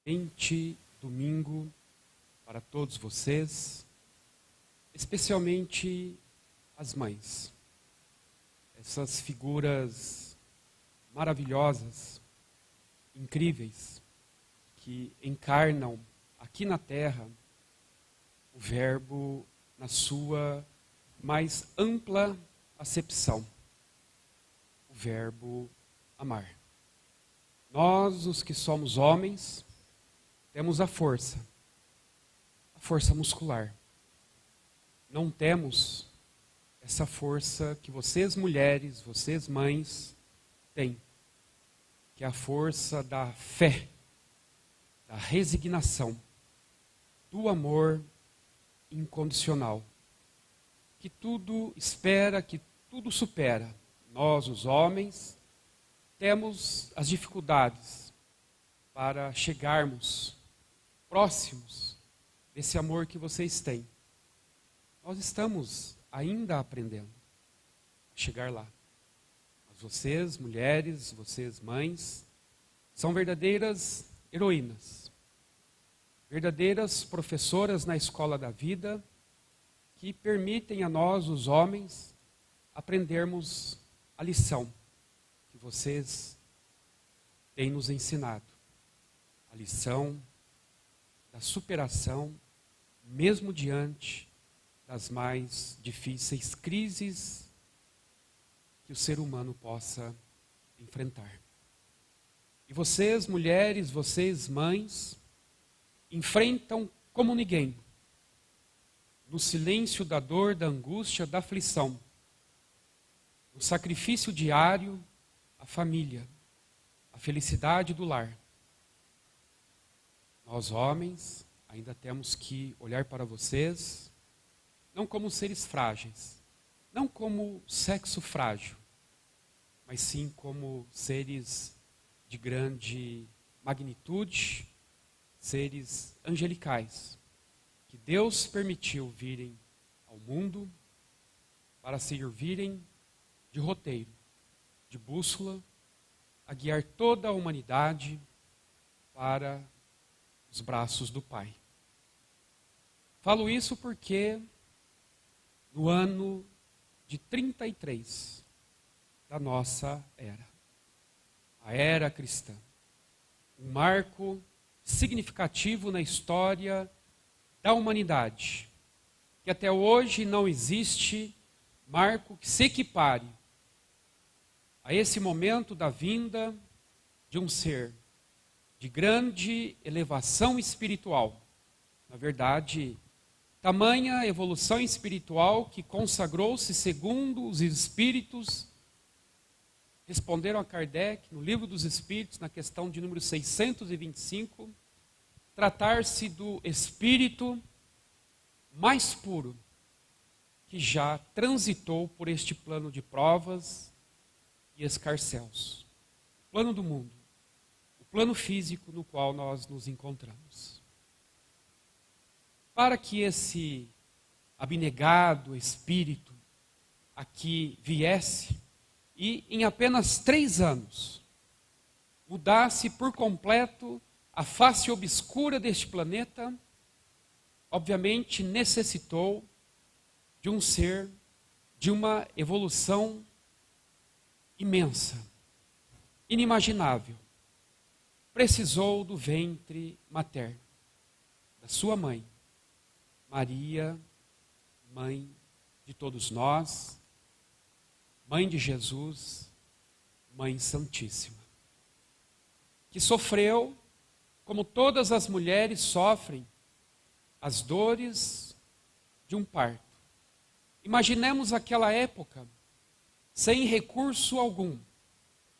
excelente domingo para todos vocês, especialmente as mães. Essas figuras maravilhosas, incríveis, que encarnam aqui na terra o Verbo na sua mais ampla acepção, o Verbo amar. Nós, os que somos homens, temos a força muscular. Não temos essa força que vocês mulheres, vocês mães, têm, que é a força da fé, da resignação, do amor incondicional, que tudo espera, que tudo supera. Nós, os homens, temos as dificuldades para chegarmos próximos desse amor que vocês têm. Nós estamos ainda aprendendo a chegar lá. Mas vocês, mulheres, vocês, mães, são verdadeiras heroínas, verdadeiras professoras na escola da vida, que permitem a nós, os homens, aprendermos a lição que vocês têm nos ensinado. A lição da superação, mesmo diante das mais difíceis crises que o ser humano possa enfrentar. E vocês, mulheres, vocês, mães, enfrentam como ninguém, no silêncio da dor, da angústia, da aflição, no sacrifício diário, a família, a felicidade do lar. Nós, homens, ainda temos que olhar para vocês, não como seres frágeis, não como sexo frágil, mas sim como seres de grande magnitude, seres angelicais, que Deus permitiu virem ao mundo para servirem de roteiro, de bússola, a guiar toda a humanidade para os braços do Pai. Falo isso porque no ano de 33 da nossa era, a era cristã, um marco significativo na história da humanidade, que até hoje não existe marco que se equipare a esse momento da vinda de um ser de grande elevação espiritual. Na verdade, tamanha evolução espiritual que consagrou-se segundo os Espíritos responderam a Kardec no Livro dos Espíritos, na questão de número 625, tratar-se do espírito mais puro que já transitou por este plano de provas e escarcéus. O plano do mundo, o plano físico no qual nós nos encontramos. Para que esse abnegado espírito aqui viesse e em apenas 3 anos mudasse por completo a face obscura deste planeta, obviamente necessitou de um ser, de uma evolução imensa, inimaginável. Precisou do ventre materno, da sua mãe, Maria, mãe de todos nós, mãe de Jesus, mãe santíssima, que sofreu, como todas as mulheres sofrem, as dores de um parto. Imaginemos aquela época, sem recurso algum,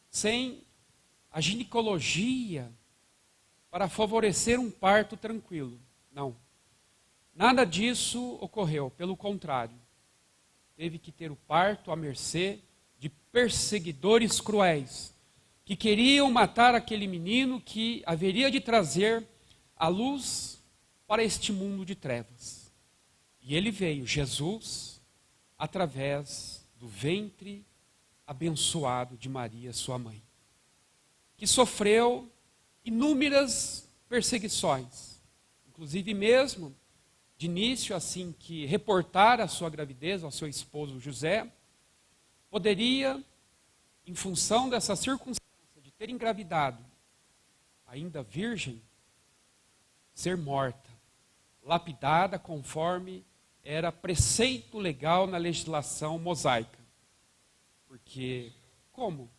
sem a ginecologia para favorecer um parto tranquilo. Não. Nada disso ocorreu, pelo contrário. Teve que ter o parto à mercê de perseguidores cruéis, que queriam matar aquele menino que haveria de trazer a luz para este mundo de trevas. E ele veio, Jesus, através do ventre abençoado de Maria, sua mãe, que sofreu inúmeras perseguições. Inclusive mesmo, de início, assim que reportar a sua gravidez ao seu esposo José, poderia, em função dessa circunstância de ter engravidado, ainda virgem, ser morta, lapidada conforme era preceito legal na legislação mosaica. Porque como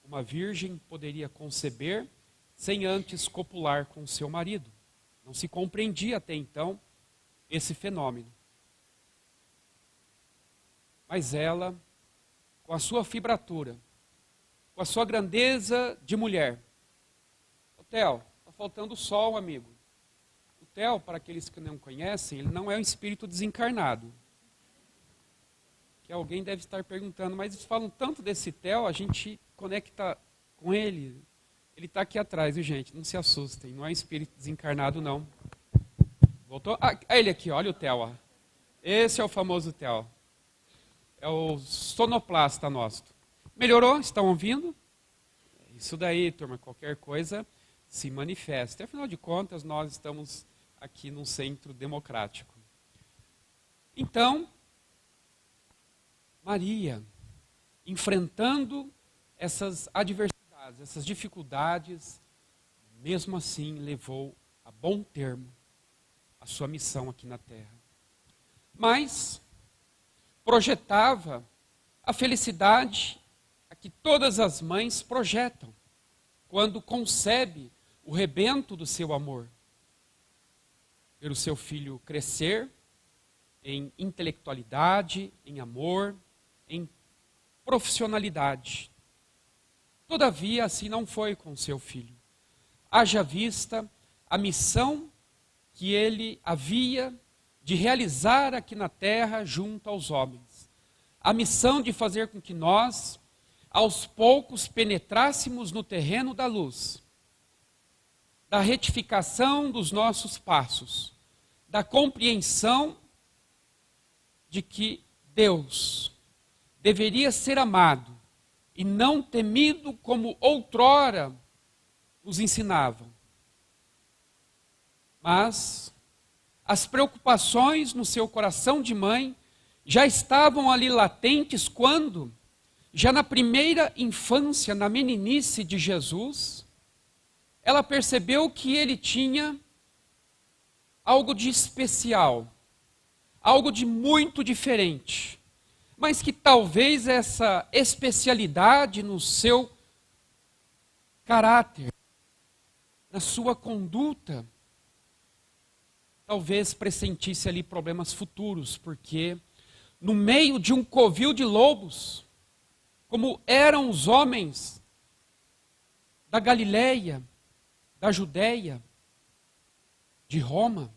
uma virgem poderia conceber sem antes copular com seu marido? Não se compreendia até então esse fenômeno. Mas ela, com a sua fibratura, com a sua grandeza de mulher. Ô Theo, está faltando sol, amigo. O Theo, para aqueles que não conhecem, ele não é um espírito desencarnado. Que alguém deve estar perguntando, mas eles falam tanto desse Theo, a gente conecta com ele. Ele está aqui atrás, viu, gente? Não se assustem, não é um espírito desencarnado, não. Voltou? Ah, ele aqui, olha o Theo. Ó. Esse é o famoso Theo. É o sonoplasta nosso. Melhorou? Estão ouvindo? Isso daí, turma, qualquer coisa se manifesta. Afinal de contas, nós estamos aqui num centro democrático. Então, Maria, enfrentando essas adversidades, essas dificuldades, mesmo assim levou a bom termo a sua missão aqui na terra. Mas projetava a felicidade a que todas as mães projetam quando concebe o rebento do seu amor. Ver o seu filho crescer em intelectualidade, em amor, em profissionalidade. Todavia, assim não foi com seu filho. Haja vista a missão que ele havia de realizar aqui na terra junto aos homens. A missão de fazer com que nós, aos poucos, penetrássemos no terreno da luz, da retificação dos nossos passos, da compreensão de que Deus deveria ser amado e não temido como outrora nos ensinavam. Mas as preocupações no seu coração de mãe já estavam ali latentes quando, já na primeira infância, na meninice de Jesus, ela percebeu que ele tinha algo de especial, algo de muito diferente, mas que talvez essa especialidade no seu caráter, na sua conduta, talvez pressentisse ali problemas futuros, porque no meio de um covil de lobos, como eram os homens da Galileia, da Judéia, de Roma,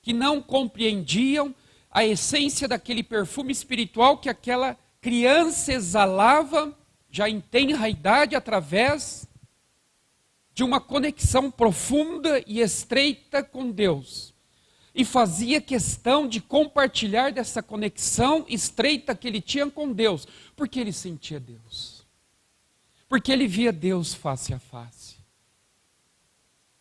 que não compreendiam a essência daquele perfume espiritual que aquela criança exalava, já em tenra idade, através de uma conexão profunda e estreita com Deus. E fazia questão de compartilhar dessa conexão estreita que ele tinha com Deus, porque ele sentia Deus. Porque ele via Deus face a face.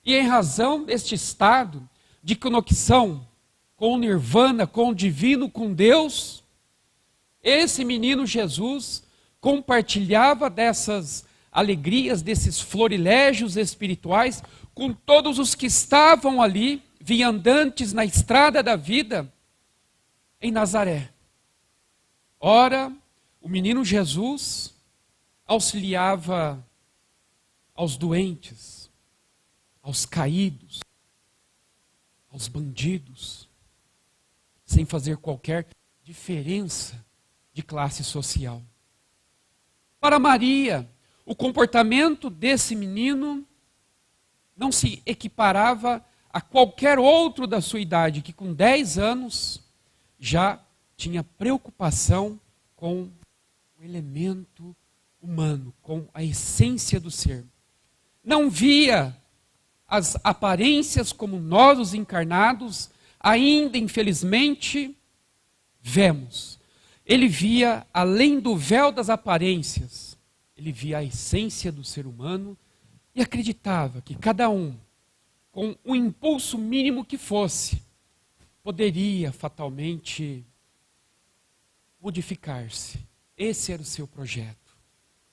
E em razão deste estado de conexão com o nirvana, com o divino, com Deus, esse menino Jesus compartilhava dessas alegrias, desses florilégios espirituais com todos os que estavam ali, viandantes na estrada da vida, em Nazaré. Ora, o menino Jesus auxiliava aos doentes, aos caídos, aos bandidos, sem fazer qualquer diferença de classe social. Para Maria, o comportamento desse menino não se equiparava a qualquer outro da sua idade, que com 10 anos já tinha preocupação com o elemento humano, com a essência do ser. Não via as aparências como nós, os encarnados, ainda infelizmente vemos. Ele via além do véu das aparências, ele via a essência do ser humano e acreditava que cada um com o impulso mínimo que fosse, poderia fatalmente modificar-se. Esse era o seu projeto.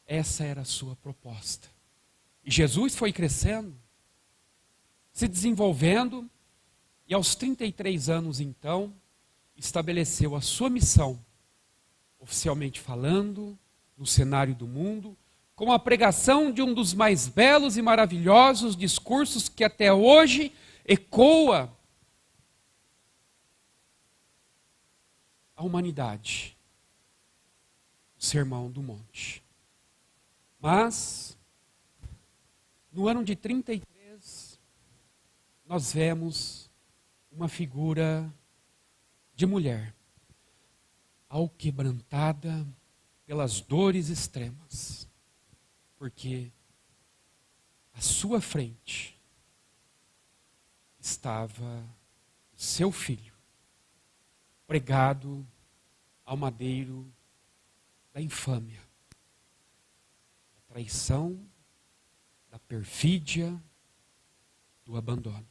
Essa era a sua proposta. E Jesus foi crescendo, se desenvolvendo, e aos 33 anos, então, estabeleceu a sua missão, oficialmente falando, no cenário do mundo, com a pregação de um dos mais belos e maravilhosos discursos que até hoje ecoa a humanidade, o Sermão do Monte. Mas, no ano de 33, nós vemos uma figura de mulher, alquebrantada pelas dores extremas, porque à sua frente estava o seu filho, pregado ao madeiro da infâmia, da traição, da perfídia, do abandono.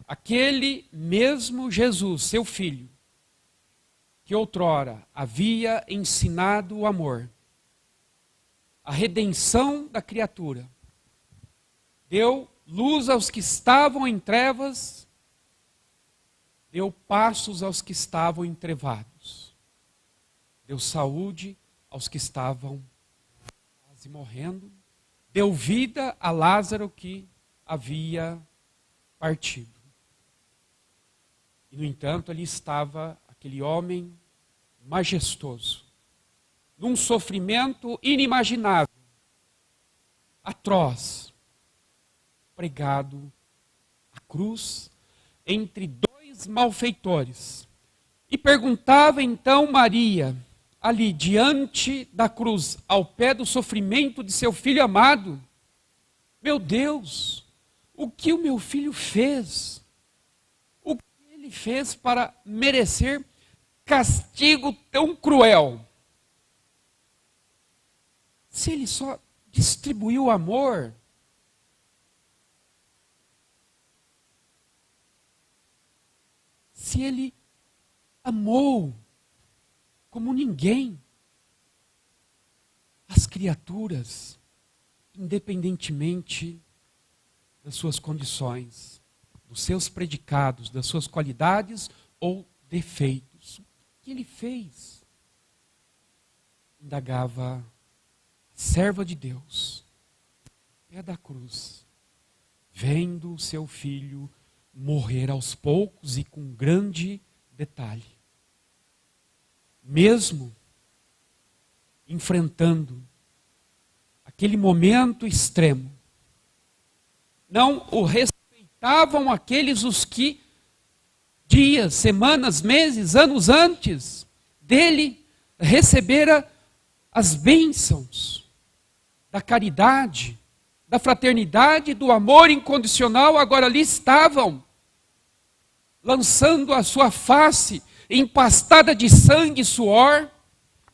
Aquele mesmo Jesus, seu filho, que outrora havia ensinado o amor, a redenção da criatura, deu luz aos que estavam em trevas, deu passos aos que estavam entrevados, deu saúde aos que estavam quase morrendo, deu vida a Lázaro que havia partido. E, no entanto, ali estava aquele homem majestoso, num sofrimento inimaginável, atroz, pregado à cruz entre dois malfeitores. E perguntava então Maria, ali diante da cruz, ao pé do sofrimento de seu filho amado: meu Deus, o que o meu filho fez? O que ele fez para merecer castigo tão cruel? Se ele só distribuiu amor, se ele amou como ninguém as criaturas, independentemente das suas condições, dos seus predicados, das suas qualidades ou defeitos. O que ele fez? Indagava a serva de Deus, pé da cruz, vendo o seu filho morrer aos poucos e com grande detalhe. Mesmo enfrentando aquele momento extremo, não o respeitavam aqueles os que dias, semanas, meses, anos antes dele recebera as bênçãos da caridade, da fraternidade, do amor incondicional. Agora ali estavam, lançando a sua face empastada de sangue e suor,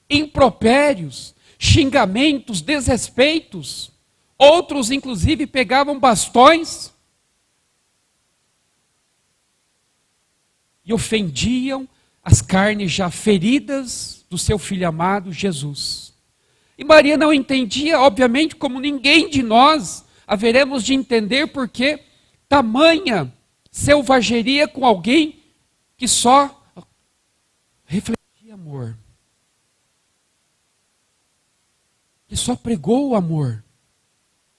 impropérios, xingamentos, desrespeitos. Outros, inclusive, pegavam bastões e ofendiam as carnes já feridas do seu filho amado Jesus. E Maria não entendia, obviamente, como ninguém de nós haveremos de entender, porque tamanha selvageria com alguém que só refletia amor, que só pregou o amor.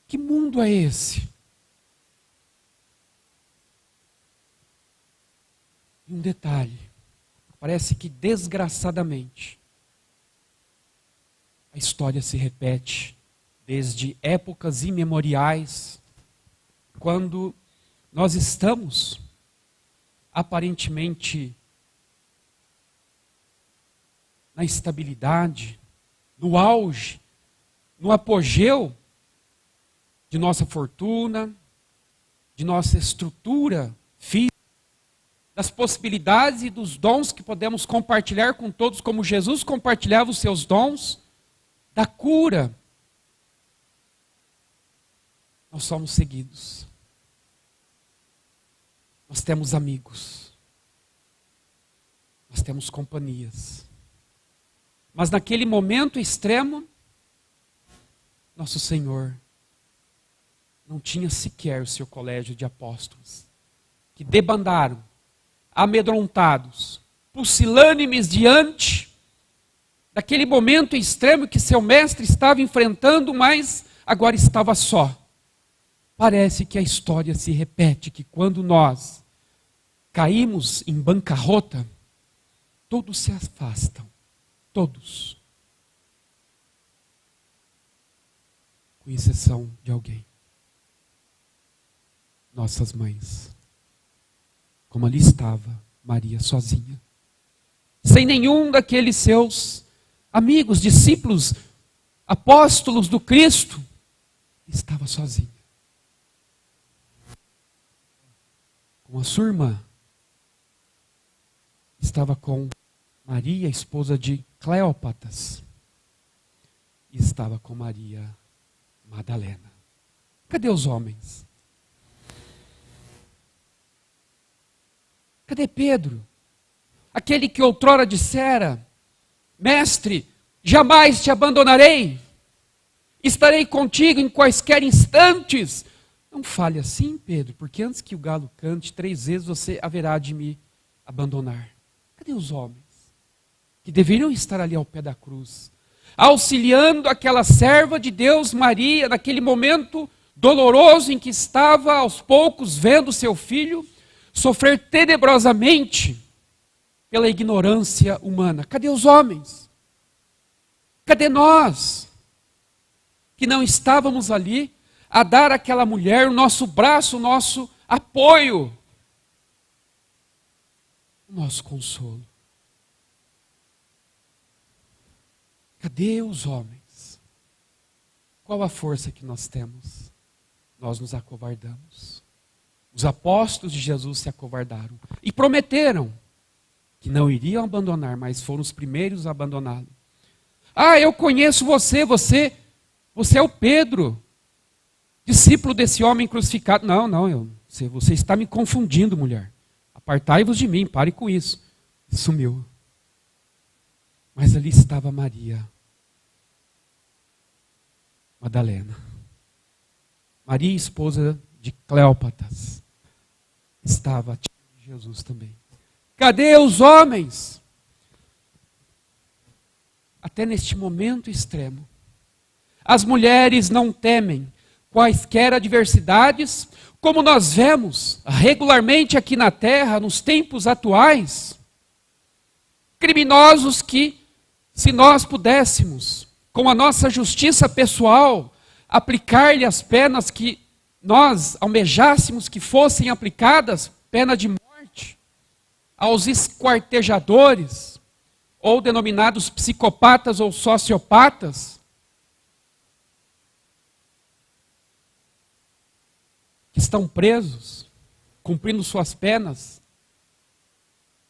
Que mundo é esse? E um detalhe, parece que desgraçadamente a história se repete desde épocas imemoriais, quando nós estamos aparentemente na estabilidade, no auge, no apogeu de nossa fortuna, de nossa estrutura física, das possibilidades e dos dons que podemos compartilhar com todos, como Jesus compartilhava os seus dons, da cura. Nós somos seguidos. Nós temos amigos. Nós temos companhias. Mas naquele momento extremo, nosso Senhor não tinha sequer o seu colégio de apóstolos, que debandaram, amedrontados, pusilânimes diante daquele momento extremo que seu mestre estava enfrentando, mas agora estava só. Parece que a história se repete, que quando nós caímos em bancarrota, todos se afastam, todos, com exceção de alguém. Nossas mães, como ali estava Maria sozinha, sem nenhum daqueles seus amigos, discípulos, apóstolos do Cristo, estava sozinha. Com a sua irmã, estava com Maria, esposa de Cleópatas, e estava com Maria Madalena. Cadê os homens? Cadê Pedro? Aquele que outrora dissera: Mestre, jamais te abandonarei, estarei contigo em quaisquer instantes. Não fale assim, Pedro, porque antes que o galo cante, 3 vezes você haverá de me abandonar. Cadê os homens que deveriam estar ali ao pé da cruz, auxiliando aquela serva de Deus, Maria, naquele momento doloroso em que estava aos poucos vendo seu filho sofrer tenebrosamente pela ignorância humana? Cadê os homens? Cadê nós, que não estávamos ali a dar àquela mulher o nosso braço, o nosso apoio, o nosso consolo? Cadê os homens? Qual a força que nós temos? Nós nos acovardamos. Os apóstolos de Jesus se acovardaram e prometeram que não iriam abandonar, mas foram os primeiros a abandoná-lo. Ah, eu conheço você é o Pedro, discípulo desse homem crucificado. Não, você está me confundindo, mulher. Apartai-vos de mim, pare com isso. E sumiu. Mas ali estava Maria Madalena. Maria, esposa de Cleópatas, estava a tia de Jesus também. Cadê os homens? Até neste momento extremo, as mulheres não temem quaisquer adversidades, como nós vemos regularmente aqui na terra, nos tempos atuais. Criminosos que, se nós pudéssemos, com a nossa justiça pessoal, aplicar-lhe as penas que nós almejássemos que fossem aplicadas, pena de morte, aos esquartejadores, ou denominados psicopatas ou sociopatas, que estão presos, cumprindo suas penas.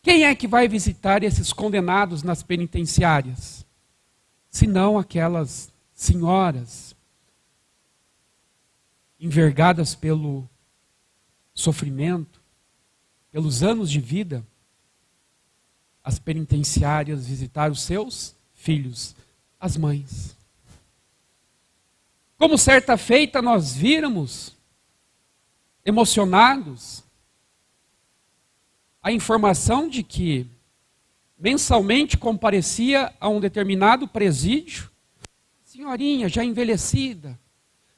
Quem é que vai visitar esses condenados nas penitenciárias? Senão aquelas senhoras envergadas pelo sofrimento, pelos anos de vida. As penitenciárias visitar os seus filhos, as mães. Como certa feita nós víramos, emocionados, a informação de que mensalmente comparecia a um determinado presídio, senhorinha já envelhecida.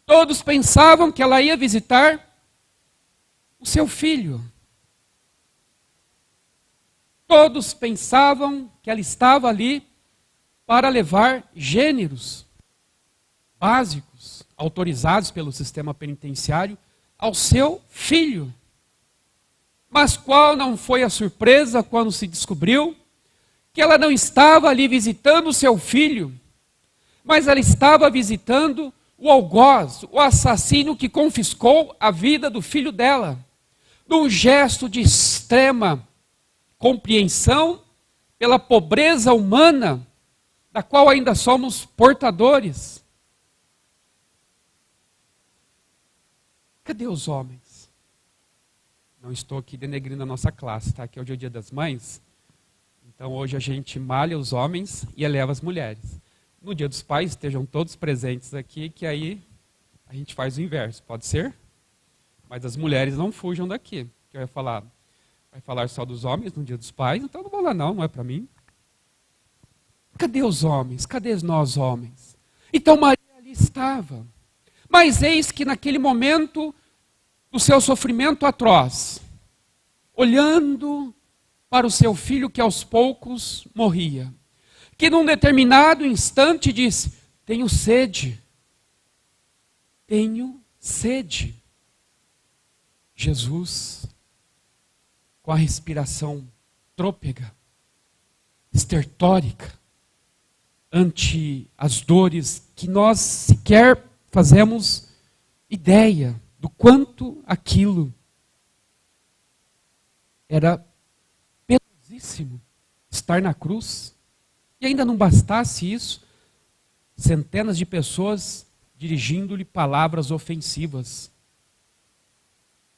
Todos pensavam que ela ia visitar o seu filho. Todos pensavam que ela estava ali para levar gêneros básicos, autorizados pelo sistema penitenciário, ao seu filho. Mas qual não foi a surpresa quando se descobriu que ela não estava ali visitando o seu filho, mas ela estava visitando o algoz, o assassino que confiscou a vida do filho dela, num gesto de extrema compreensão pela pobreza humana, da qual ainda somos portadores. Cadê os homens? Não estou aqui denegrindo a nossa classe, tá? Que hoje é o Dia das Mães. Então hoje a gente malha os homens e eleva as mulheres. No Dia dos Pais estejam todos presentes aqui, que aí a gente faz o inverso, pode ser? Mas as mulheres não fujam daqui. Que vai falar só dos homens no Dia dos Pais, então não vou lá não é para mim. Cadê os homens? Cadê nós homens? Então Maria ali estava. Mas eis que naquele momento do seu sofrimento atroz, olhando para o seu filho que aos poucos morria, que num determinado instante disse: tenho sede. Tenho sede. Jesus, com a respiração trôpega, estertórica, ante as dores que nós sequer fazemos ideia do quanto aquilo era pesosíssimo, estar na cruz. E ainda não bastasse isso, centenas de pessoas dirigindo-lhe palavras ofensivas.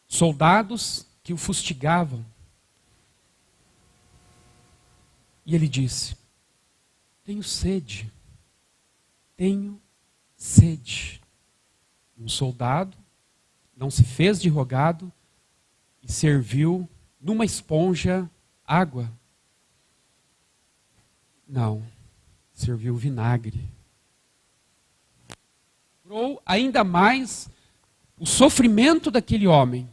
Soldados que o fustigavam. E ele disse: tenho sede. Tenho sede. Um soldado não se fez de rogado e serviu numa esponja água. Não, serviu vinagre. Ou ainda mais o sofrimento daquele homem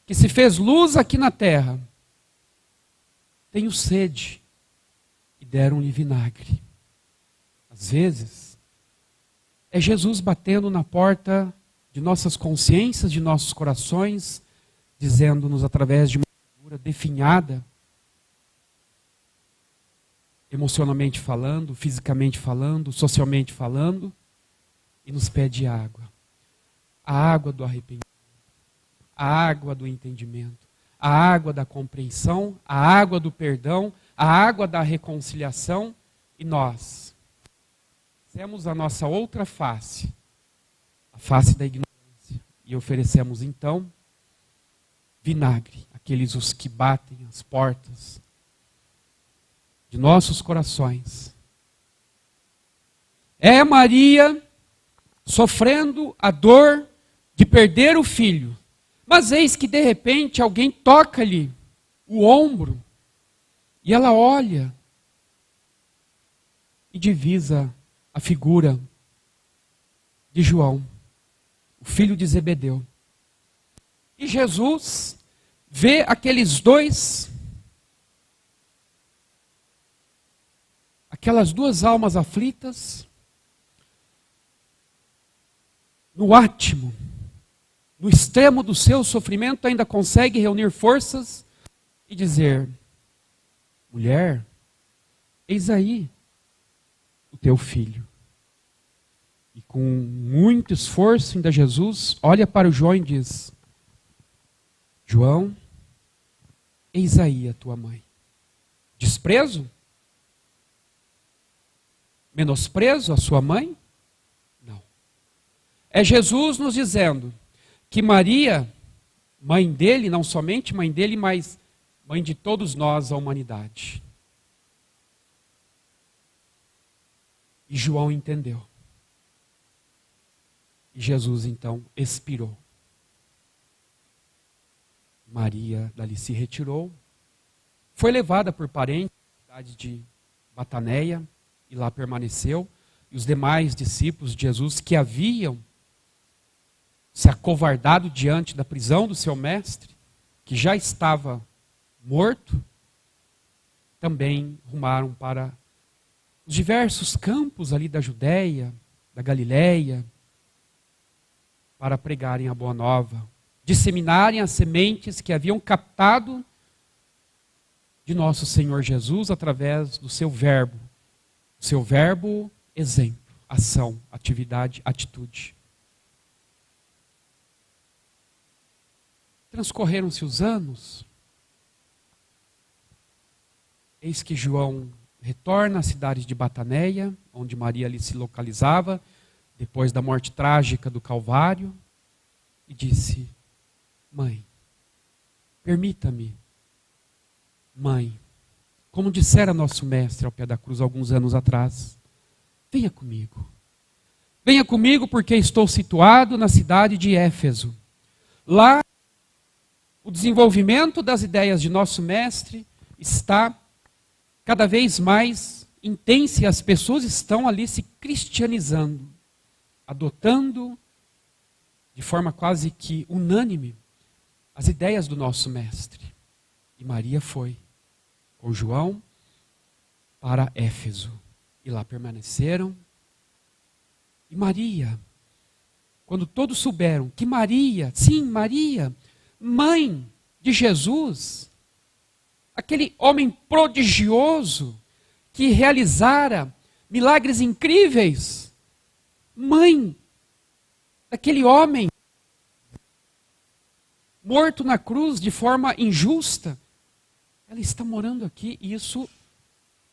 que se fez luz aqui na terra. Tenho sede. E deram-lhe vinagre. Às vezes, é Jesus batendo na porta de nossas consciências, de nossos corações, dizendo-nos através de uma figura definhada, emocionalmente falando, fisicamente falando, socialmente falando, e nos pede água. A água do arrependimento, a água do entendimento, a água da compreensão, a água do perdão, a água da reconciliação, e nós temos a nossa outra face, a face da ignorância, e oferecemos então vinagre, aqueles os que batem as portas de nossos corações. É Maria sofrendo a dor de perder o filho, mas eis que de repente alguém toca-lhe o ombro e ela olha e divisa a figura de João, o filho de Zebedeu. E Jesus vê aquelas duas almas aflitas, no átimo, no extremo do seu sofrimento, ainda consegue reunir forças e dizer: mulher, eis aí o teu filho. E com muito esforço, ainda Jesus olha para o João e diz: João, eis aí a tua mãe. Desprezo? Menosprezo a sua mãe? Não. É Jesus nos dizendo que Maria, mãe dele, não somente mãe dele, mas mãe de todos nós, a humanidade. E João entendeu. E Jesus então expirou. Maria dali se retirou, foi levada por parentes à cidade de Bataneia, e lá permaneceu. E os demais discípulos de Jesus que haviam se acovardado diante da prisão do seu mestre, que já estava morto, também rumaram para os diversos campos ali da Judéia, da Galileia, para pregarem a boa nova, disseminarem as sementes que haviam captado de nosso Senhor Jesus através do seu verbo exemplo, ação, atividade, atitude. Transcorreram-se os anos, eis que João retorna à cidade de Bataneia, onde Maria ali se localizava, depois da morte trágica do Calvário, e disse: Mãe, permita-me, mãe, como dissera nosso mestre ao pé da cruz alguns anos atrás, venha comigo. Venha comigo porque estou situado na cidade de Éfeso. Lá, o desenvolvimento das ideias de nosso mestre está cada vez mais intenso e as pessoas estão ali se cristianizando, adotando de forma quase que unânime as ideias do nosso mestre. E Maria foi com João para Éfeso. E lá permaneceram. E Maria, quando todos souberam que Maria, sim, Maria, mãe de Jesus, aquele homem prodigioso que realizara milagres incríveis, mãe daquele homem morto na cruz de forma injusta, ela está morando aqui e isso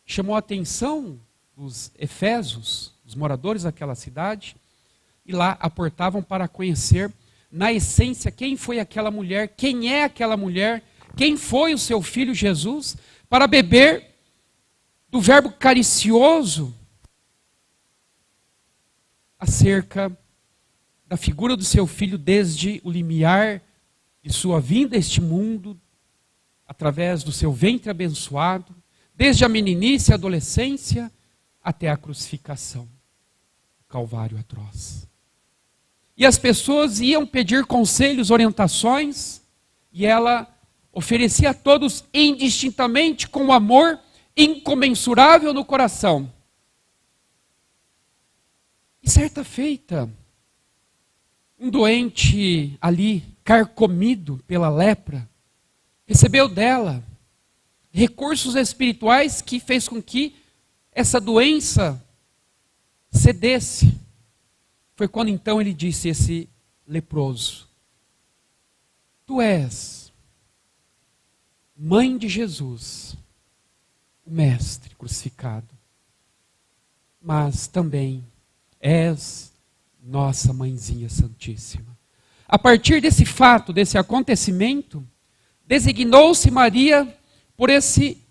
chamou a atenção dos efésios, os moradores daquela cidade, e lá aportavam para conhecer na essência quem foi aquela mulher, quem é aquela mulher, quem foi o seu filho Jesus, para beber do verbo caricioso acerca da figura do seu filho desde o limiar de sua vinda a este mundo, através do seu ventre abençoado, desde a meninice e a adolescência até a crucificação, o Calvário atroz. E as pessoas iam pedir conselhos, orientações, e ela oferecia a todos indistintamente com amor incomensurável no coração. E certa feita, um doente ali, carcomido pela lepra, recebeu dela recursos espirituais que fez com que essa doença cedesse. Foi quando então ele disse a esse leproso: tu és mãe de Jesus, o mestre crucificado, mas também és nossa mãezinha santíssima. A partir desse fato, desse acontecimento, designou-se Maria por esse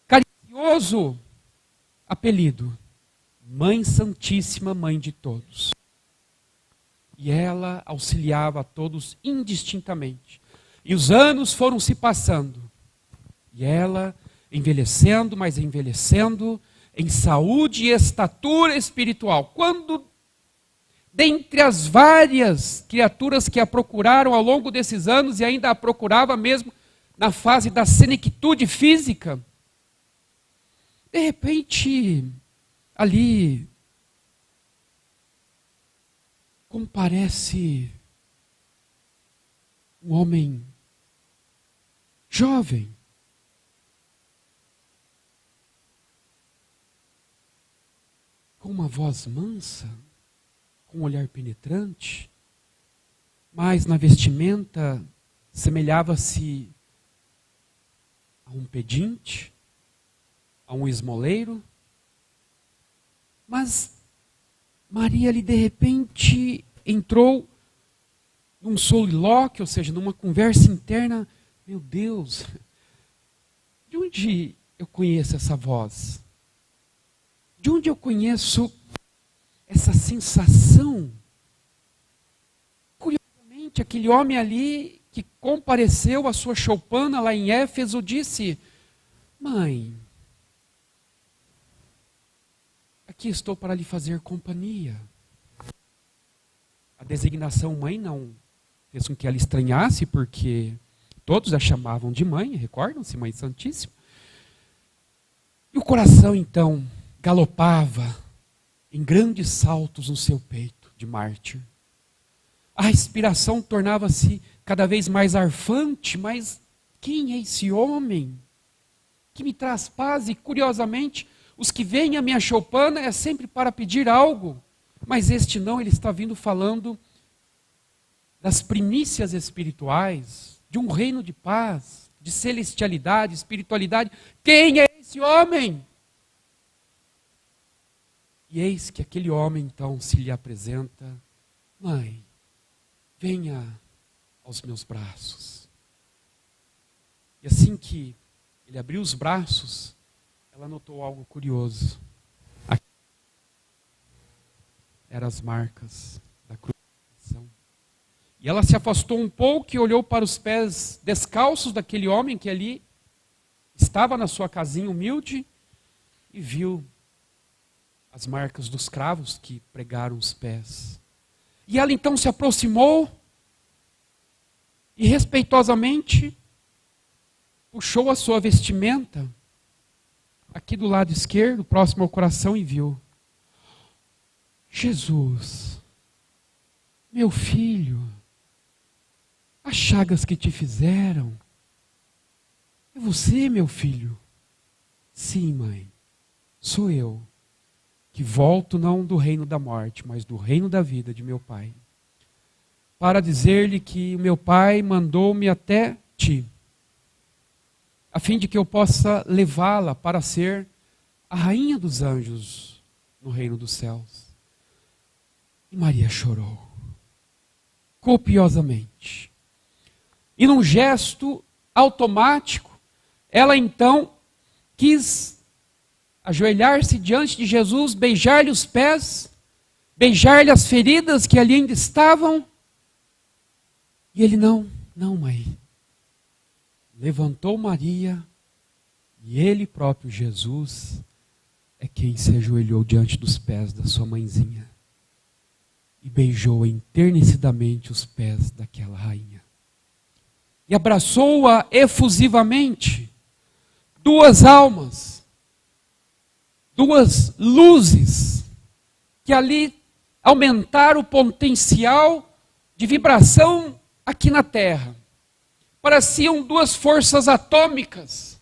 carinhoso apelido, Mãe Santíssima, Mãe de todos. E ela auxiliava a todos indistintamente. E os anos foram se passando. E ela envelhecendo, mas envelhecendo em saúde e estatura espiritual. Quando, dentre as várias criaturas que a procuraram ao longo desses anos, e ainda a procurava mesmo na fase da senectude física, de repente, ali, comparece um homem jovem, com uma voz mansa, com um olhar penetrante, mas na vestimenta semelhava-se a um pedinte, a um esmoleiro. Mas Maria ali de repente entrou num solilóquio, ou seja, numa conversa interna. Meu Deus, de onde eu conheço essa voz? De onde eu conheço essa sensação? Curiosamente, aquele homem ali que compareceu à sua choupana lá em Éfeso disse: mãe, aqui estou para lhe fazer companhia. A designação mãe não fez com que ela estranhasse, porque todos a chamavam de mãe, recordam-se, Mãe Santíssima. E o coração então galopava em grandes saltos no seu peito de mártir. A respiração tornava-se cada vez mais arfante, mas quem é esse homem que me traz paz? E curiosamente, os que vêm à minha choupana é sempre para pedir algo, mas este não, ele está vindo falando das primícias espirituais, de um reino de paz, de celestialidade, espiritualidade. Quem é esse homem? E eis que aquele homem então se lhe apresenta: mãe, venha aos meus braços. E assim que ele abriu os braços, ela notou algo curioso. Aqui eram as marcas da crucificação. E ela se afastou um pouco e olhou para os pés descalços daquele homem que ali estava na sua casinha humilde e viu as marcas dos cravos que pregaram os pés. E ela então se aproximou e respeitosamente puxou a sua vestimenta aqui do lado esquerdo, próximo ao coração, e viu: Jesus, meu filho, as chagas que te fizeram, é você, meu filho? Sim, mãe, sou eu, que volto não do reino da morte, mas do reino da vida de meu pai, para dizer-lhe que o meu pai mandou-me até ti, a fim de que eu possa levá-la para ser a rainha dos anjos no reino dos céus. E Maria chorou copiosamente. E num gesto automático, ela então quis ajoelhar-se diante de Jesus, beijar-lhe os pés, beijar-lhe as feridas que ali ainda estavam. E ele: não, mãe. Levantou Maria e ele próprio, Jesus, é quem se ajoelhou diante dos pés da sua mãezinha e beijou enternecidamente os pés daquela rainha. E abraçou-a efusivamente. Duas almas, duas luzes, que ali aumentaram o potencial de vibração aqui na Terra. Pareciam duas forças atômicas.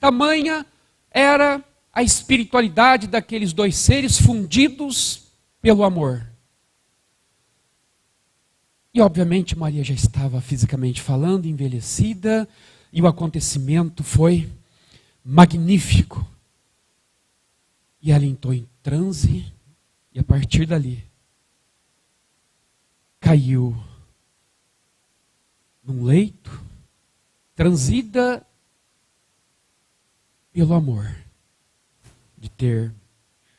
Tamanha era a espiritualidade daqueles dois seres fundidos pelo amor. E obviamente Maria já estava fisicamente falando, envelhecida, e o acontecimento foi magnífico. E ela entrou em transe, e a partir dali, caiu num leito, transida pelo amor, de ter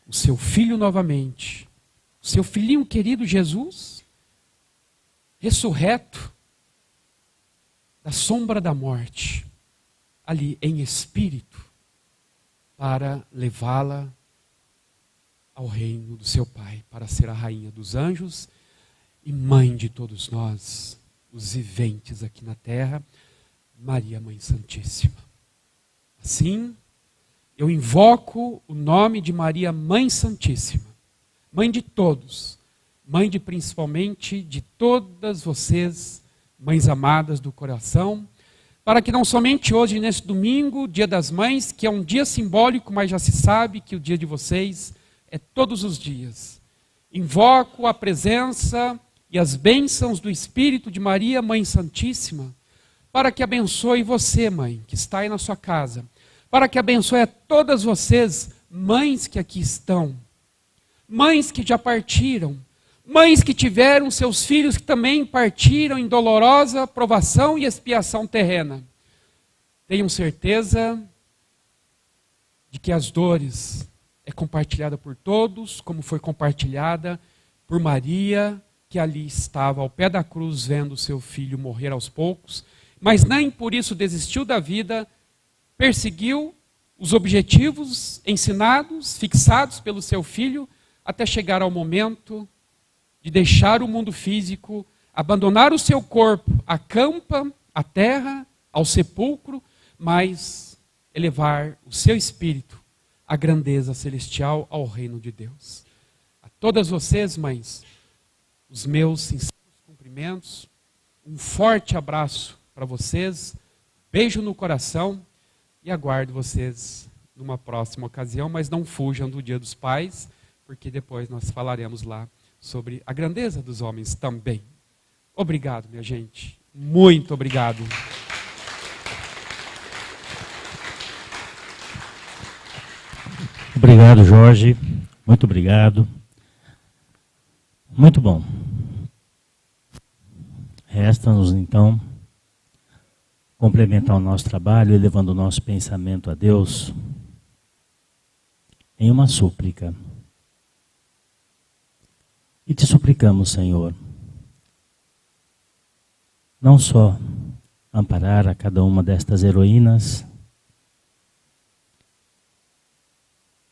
o seu filho novamente, o seu filhinho querido Jesus, ressurreto da sombra da morte, ali em espírito, para levá-la ao reino do seu Pai, para ser a rainha dos anjos e mãe de todos nós, os viventes aqui na terra, Maria, Mãe Santíssima. Assim, eu invoco o nome de Maria, Mãe Santíssima, mãe de todos, mãe de principalmente de todas vocês, mães amadas do coração, para que não somente hoje, nesse domingo, Dia das Mães, que é um dia simbólico, mas já se sabe que o dia de vocês é todos os dias. Invoco a presença e as bênçãos do Espírito de Maria, Mãe Santíssima, para que abençoe você, mãe, que está aí na sua casa, para que abençoe a todas vocês, mães que aqui estão, mães que já partiram, mães que tiveram seus filhos que também partiram em dolorosa provação e expiação terrena. Tenham certeza de que as dores é compartilhada por todos, como foi compartilhada por Maria, que ali estava ao pé da cruz vendo seu filho morrer aos poucos, mas nem por isso desistiu da vida, perseguiu os objetivos ensinados, fixados pelo seu filho, até chegar ao momento de deixar o mundo físico, abandonar o seu corpo, a campa, a terra, ao sepulcro, mas elevar o seu espírito à grandeza celestial, ao reino de Deus. A todas vocês, mães, os meus sinceros cumprimentos, um forte abraço para vocês, beijo no coração e aguardo vocês numa próxima ocasião, mas não fujam do Dia dos Pais, porque depois nós falaremos lá sobre a grandeza dos homens também. Obrigado, minha gente. Muito obrigado. Obrigado, Jorge. Muito obrigado. Muito bom. Resta-nos então complementar o nosso trabalho, elevando o nosso pensamento a Deus em uma súplica. E te suplicamos, Senhor, não só amparar a cada uma destas heroínas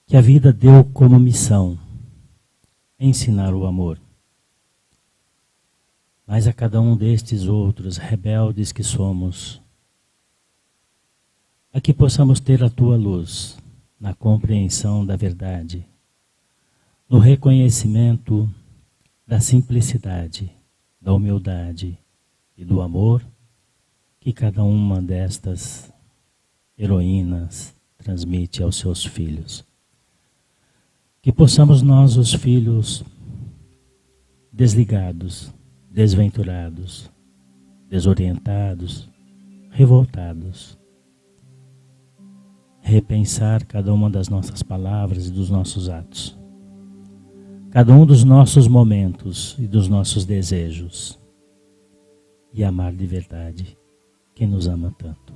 que a vida deu como missão ensinar o amor, mas a cada um destes outros rebeldes que somos, a que possamos ter a tua luz na compreensão da verdade, no reconhecimento da simplicidade, da humildade e do amor que cada uma destas heroínas transmite aos seus filhos. Que possamos nós, os filhos, desligados, desventurados, desorientados, revoltados, repensar cada uma das nossas palavras e dos nossos atos, cada um dos nossos momentos e dos nossos desejos, e amar de verdade quem nos ama tanto.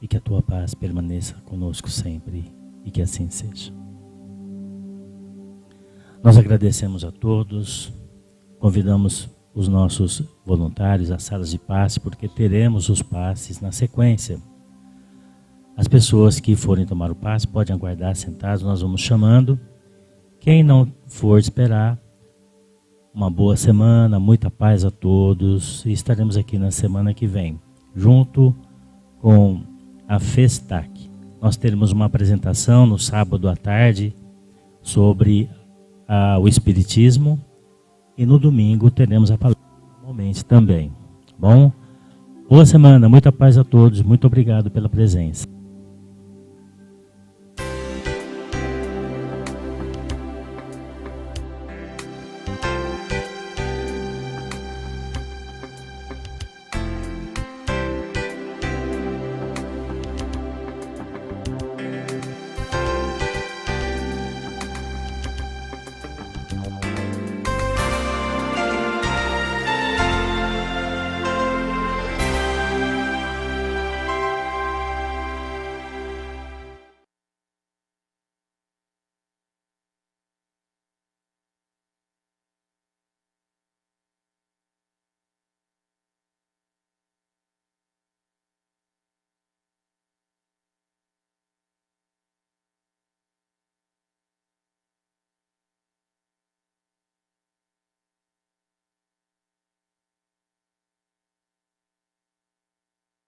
E que a tua paz permaneça conosco sempre, e que assim seja. Nós agradecemos a todos, convidamos os nossos voluntários às salas de passe, porque teremos os passes na sequência. As pessoas que forem tomar o passe podem aguardar sentados, nós vamos chamando. Quem não for esperar, uma boa semana, muita paz a todos, e estaremos aqui na semana que vem, junto com a Festac. Nós teremos uma apresentação no sábado à tarde sobre o Espiritismo, e no domingo teremos a palavra normalmente também. Bom? Boa semana, muita paz a todos, muito obrigado pela presença.